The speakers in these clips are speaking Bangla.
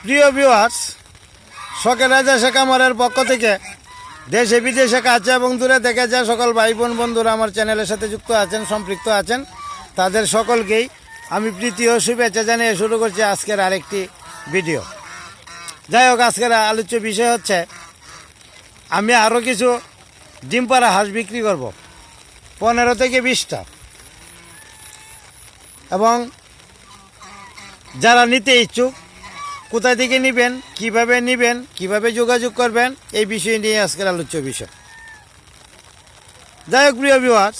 প্রিয় ভিউয়ার্স, শখের রাজা শেখ আমারের পক্ষ থেকে দেশে বিদেশে কাছে এবং দূরে থেকে যে সকল ভাই বোন বন্ধুরা আমার চ্যানেলের সাথে যুক্ত আছেন, সম্পৃক্ত আছেন, তাদের সকলকেই আমি প্রীতি ও শুভেচ্ছা জানিয়ে শুরু করছি আজকের আরেকটি ভিডিও। যাই হোক, আজকের আলোচ্য বিষয় হচ্ছে আমি আরও কিছু ডিম পাড়া হাঁস বিক্রি করব 15 থেকে 20টা, এবং যারা নিতে ইচ্ছুক কোথা থেকে নেবেন, কিভাবে যোগাযোগ করবেন, এই বিষয় নিয়ে আজকের আলোচ্য বিষয়। যাই হোক প্রিয় ভিউয়ার্স,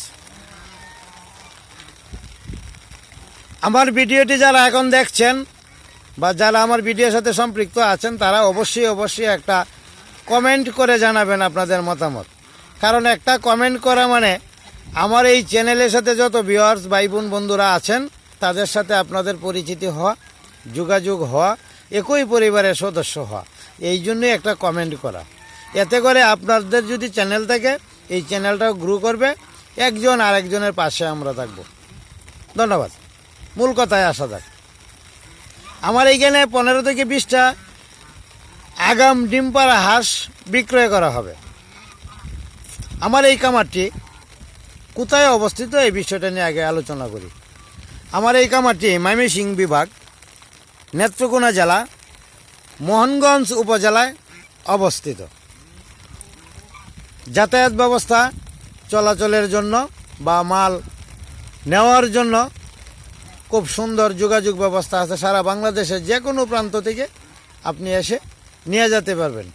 আমার ভিডিওটি যারা এখন দেখছেন বা যারা আমার ভিডিওর সাথে সম্পৃক্ত আছেন, তারা অবশ্যই একটা কমেন্ট করে জানাবেন আপনাদের মতামত। কারণ একটা কমেন্ট করা মানে আমার এই চ্যানেলের সাথে যত ভিউয়ার্স ভাই বোন বন্ধুরা আছেন তাদের সাথে আপনাদের পরিচিতি হওয়া, যোগাযোগ হওয়া, একই পরিবারের সদস্য হওয়া, এই জন্যই একটা কমেন্ট করা। এতে করে আপনাদের যদি চ্যানেল থাকে, এই চ্যানেলটাও গ্রো করবে, একজন আরেকজনের পাশে আমরা থাকব। ধন্যবাদ। মূল কথায় আসা যাক। আমার এইখানে 15 থেকে 20টা আগাম ডিম পাড়া হাঁস বিক্রয় করা হবে। আমার এই খামারটি কোথায় অবস্থিত, এই বিষয়টা নিয়ে আগে আলোচনা করি। আমার এই খামারটি ময়মনসিংহ বিভাগ, নেত্রকোনা জেলা, মোহনগঞ্জ উপজেলায় অবস্থিত। যাতায়াত ব্যবস্থা চলাচলের জন্য বা মাল নেওয়ার জন্য খুব সুন্দর যোগাযোগ ব্যবস্থা আছে। সারা বাংলাদেশের যে কোনো প্রান্ত থেকে আপনি এসে নিয়ে যেতে পারবেন।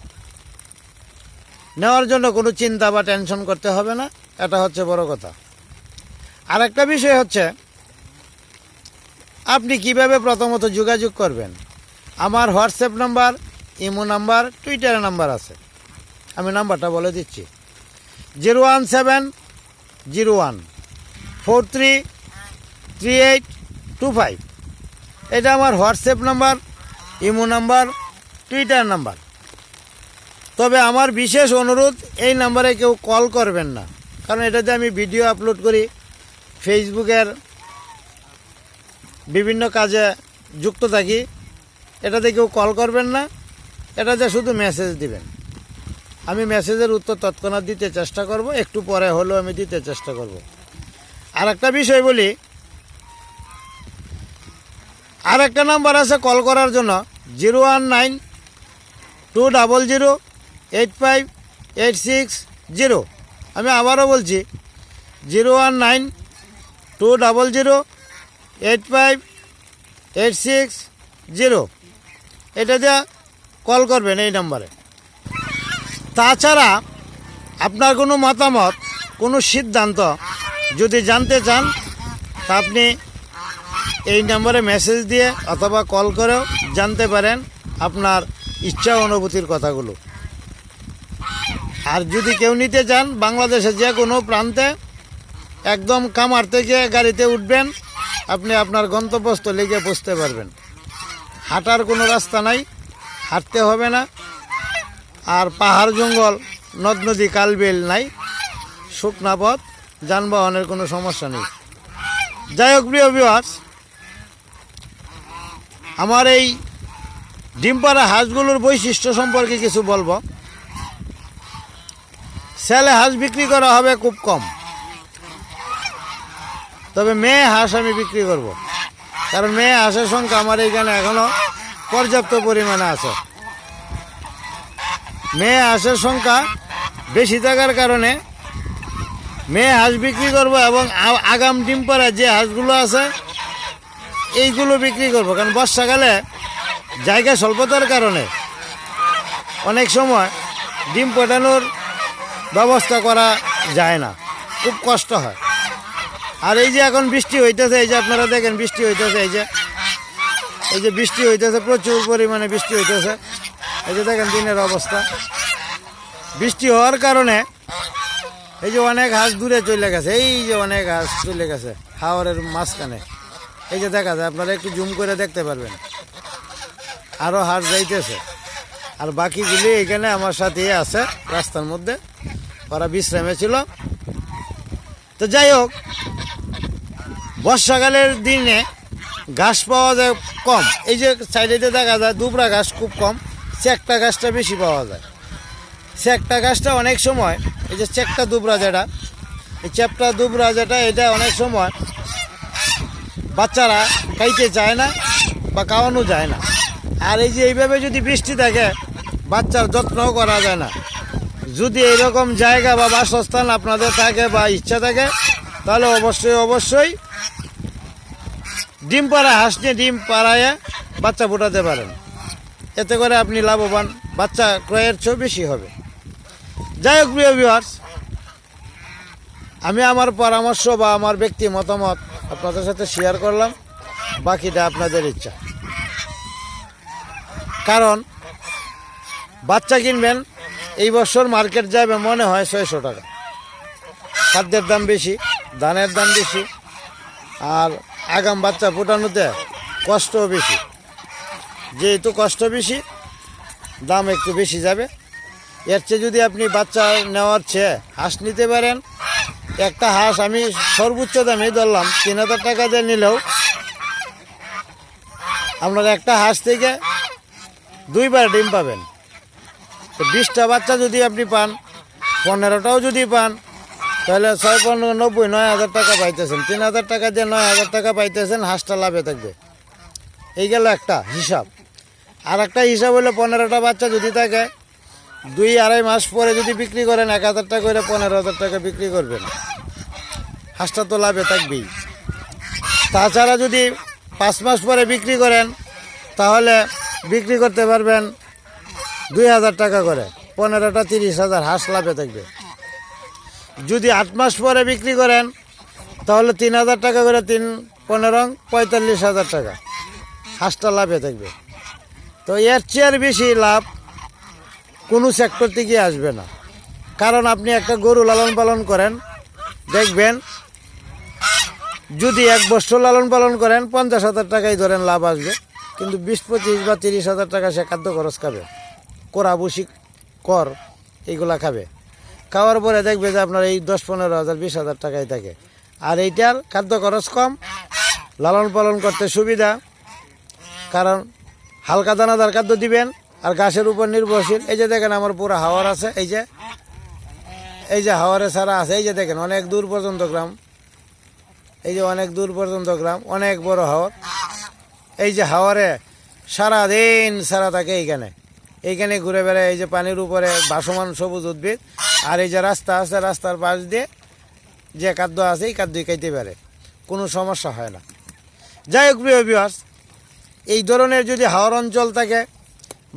নেওয়ার জন্য কোনো চিন্তা বা টেনশন করতে হবে না, এটা হচ্ছে বড় কথা। আর একটা বিষয় হচ্ছে আপনি কিভাবে প্রথমত যোগাযোগ করবেন। আমার WhatsApp number, imo number, Twitter number আছে। আমি নাম্বারটা বলে দিচ্ছি: 01701433825। এটা আমার WhatsApp number, imo number, Twitter number. তবে আমার বিশেষ অনুরোধ, এই নাম্বারে কেউ কল করবেন না, কারণ এটাতে আমি ভিডিও আপলোড করি, ফেসবুকের বিভিন্ন কাজে যুক্ত থাকি। এটাতে কেউ কল করবেন না, এটাতে শুধু মেসেজ দিবেন। আমি মেসেজের উত্তর তৎক্ষণাৎ দিতে চেষ্টা করব, একটু পরে হলেও আমি দিতে চেষ্টা করব। আর একটা বিষয় বলি, আর একটা নাম্বার আছে কল করার জন্য, 01920085860। আমি আবারও বলছি, 01920085860। এটা দিয়ে কল করবেন এই নাম্বারে। তাছাড়া আপনার কোনো মতামত, কোনো সিদ্ধান্ত যদি জানতে চান, তা আপনি এই নাম্বারে মেসেজ দিয়ে অথবা কল করেও জানতে পারেন আপনার ইচ্ছা অনুভূতির কথাগুলো। আর যদি কেউ নিতে চান, বাংলাদেশের যে কোনো প্রান্তে, একদম খামার থেকে গাড়িতে উঠবেন, আপনি আপনার গন্তব্যস্থলে গিয়ে পৌঁছতে পারবেন। হাঁটার কোনো রাস্তা নাই, হাঁটতে হবে না। আর পাহাড় জঙ্গল, নদ নদী, কালবিল নাই, শুকনা পথ, যানবাহনের কোনো সমস্যা নেই। যাই হোক প্রিয় ভিউয়ার্স, আমার এই ডিম পাড়া হাঁসগুলোর বৈশিষ্ট্য সম্পর্কে কিছু বলবো। ছেলে হাঁস বিক্রি করা হবে খুব কম, তবে মেয়ে হাঁস আমি বিক্রি করব, কারণ মেয়ে হাঁসের সংখ্যা আমার এইখানে এখনো পর্যাপ্ত পরিমাণে আছে। মেয়ে হাঁসের সংখ্যা বেশি থাকার কারণে মেয়ে হাঁস বিক্রি করব, এবং আগাম ডিম পাড়া যে হাঁসগুলো আছে এইগুলো বিক্রি করব। কারণ বর্ষাকালে জায়গা স্বল্পতার কারণে অনেক সময় ডিম ফোটানোর ব্যবস্থা করা যায় না, খুব কষ্ট হয়। আর এই যে এখন বৃষ্টি হইতেছে, এই যে আপনারা দেখেন বৃষ্টি হইতেছে, এই যে বৃষ্টি হইতেছে, প্রচুর পরিমাণে বৃষ্টি হইতেছে। এই যে দেখেন দিনের অবস্থা। বৃষ্টি হওয়ার কারণে এই যে অনেক হাঁস দূরে চলে গেছে, এই যে অনেক হাঁস চলে গেছে হাওরের মাঝখানে। এই যে দেখা যায়, আপনারা একটু জুম করে দেখতে পারবেন, আরও হাঁস যাইতেছে। আর বাকিগুলি এখানে আমার সাথে আছে রাস্তার মধ্যে, ওরা বিশ্রামে ছিল। তো যাই হোক, বর্ষাকালের দিনে ঘাস পাওয়া যায় কম। এই যে সাইডেতে দেখা যায় দুবরা ঘাস খুব কম, চেকটা ঘাসটা বেশি পাওয়া যায়। চেকটা ঘাসটা অনেক সময়, এই যে চেকটা দুবরা যেটা, এই চেপটা দুবরা যেটা, এটা অনেক সময় বাচ্চারা খাইতে চায় না বা খাওয়ানো যায় না। আর এই যে এইভাবে যদি বৃষ্টি থাকে, বাচ্চার যত্নও করা যায় না। যদি এইরকম জায়গা বা বাসস্থান আপনাদের থাকে বা ইচ্ছা থাকে, তাহলে অবশ্যই ডিম পাড়া হাঁস নিয়ে ডিম পাড়ায় বাচ্চা ফোটাতে পারেন। এতে করে আপনি লাভবান, বাচ্চা ক্রয়ের চেয়েও বেশি হবে। যাই হোক প্রিয় ভিউয়ার্স, আমি আমার পরামর্শ বা আমার ব্যক্তি মতামত আপনাদের সাথে শেয়ার করলাম, বাকিটা আপনাদের ইচ্ছা। কারণ বাচ্চা কিনবেন, এই বছর মার্কেট যাবে মনে হয় 600 টাকা। খাদ্যের দাম বেশি, ধানের দাম বেশি, আর আগাম বাচ্চা ফোটানোতে কষ্টও বেশি। যেহেতু কষ্ট বেশি, দাম একটু বেশি যাবে। এর চেয়ে যদি আপনি বাচ্চা নেওয়ার চেয়ে হাঁস নিতে পারেন, একটা হাঁস আমি সর্বোচ্চ দামে ধরলাম 3000 টাকা দিয়ে নিলেও আপনার একটা হাঁস থেকে 2বার ডিম পাবেন। তো 20টা বাচ্চা যদি আপনি পান, 15টাও যদি পান, তাহলে 6 15 90 9,000 টাকা পাইতেছেন। 3000 টাকা দিয়ে 9,000 টাকা পাইতেছেন, হাঁসটা লাভে থাকবে। এই গেল একটা হিসাব। আর একটা হিসাব হলো 15টা বাচ্চা যদি থাকে, 2-2.5 মাস পরে যদি বিক্রি করেন 1,000 টাকা করে 15,000 টাকা বিক্রি করবেন, হাঁসটা তো লাভে থাকবেই। তাছাড়া যদি 5 মাস পরে বিক্রি করেন, তাহলে বিক্রি করতে পারবেন 2,000 টাকা করে, 15টা 30,000, হাঁস লাভে থাকবে। যদি 8 মাস পরে বিক্রি করেন, তাহলে 3,000 টাকা করে, 3 15 45,000 টাকা, হাঁসটা লাভে থাকবে। তো এর চেয়ে বেশি লাভ কোনো সেক্টর থেকে আসবে না। কারণ আপনি একটা গরু লালন পালন করেন, দেখবেন যদি 1 বছর লালন পালন করেন 50,000 টাকাই ধরেন লাভ আসবে, কিন্তু 20-25 বা 30,000 টাকা সে খাদ্য খরচ খাবে, কোরা বসি কর এইগুলা খাবে। খাওয়ার পরে দেখবে যে আপনার এই 10-15,000 20,000 টাকাই থাকে। আর এইটার খাদ্য খরচ কম, লালন পালন করতে সুবিধা। কারণ হালকা দানাদার খাদ্য দিবেন আর ঘাসের উপর নির্ভরশীল। এই যে দেখেন আমার পুরো হাওয়ার আছে, এই যে হাওয়ারে ছাড়া আছে, এই যে দেখেন অনেক দূর পর্যন্ত গ্রাম, এই যে অনেক দূর পর্যন্ত গ্রাম, অনেক বড় হাওর। এই যে হাওয়ারে সারাদিন সারা থাকে এইখানে ঘুরে বেড়ায়। এই যে পানির উপরে ভাসমান সবুজ উদ্ভিদ, আর এই যে রাস্তা আছে, রাস্তার পাশ দিয়ে যে খাদ্য আছে এই খাদ্যই খাইতে পারে, কোনো সমস্যা হয় না। যাই হোক প্রিয় ভিউয়ার্স, এই ধরনের যদি হাওর অঞ্চল থাকে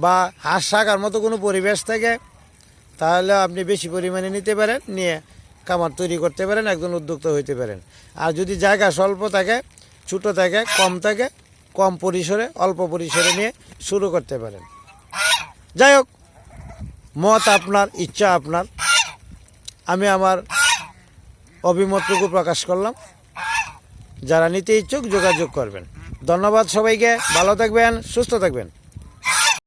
বা হাঁস শাখার মতো কোনো পরিবেশ থাকে, তাহলে আপনি বেশি পরিমাণে নিতে পারেন, নিয়ে খামার তৈরি করতে পারেন, একজন উদ্যোক্তা হইতে পারেন। আর যদি জায়গা স্বল্প থাকে, ছোটো থাকে, কম থাকে, কম পরিসরে অল্প পরিসরে নিয়ে শুরু করতে পারেন। যাই হোক, মত আপনার, ইচ্ছা আপনার। আমি আমার অভিমতটুকু প্রকাশ করলাম। যারা নিতে ইচ্ছুক যোগাযোগ করবেন। ধন্যবাদ সবাইকে, ভালো থাকবেন, সুস্থ থাকবেন।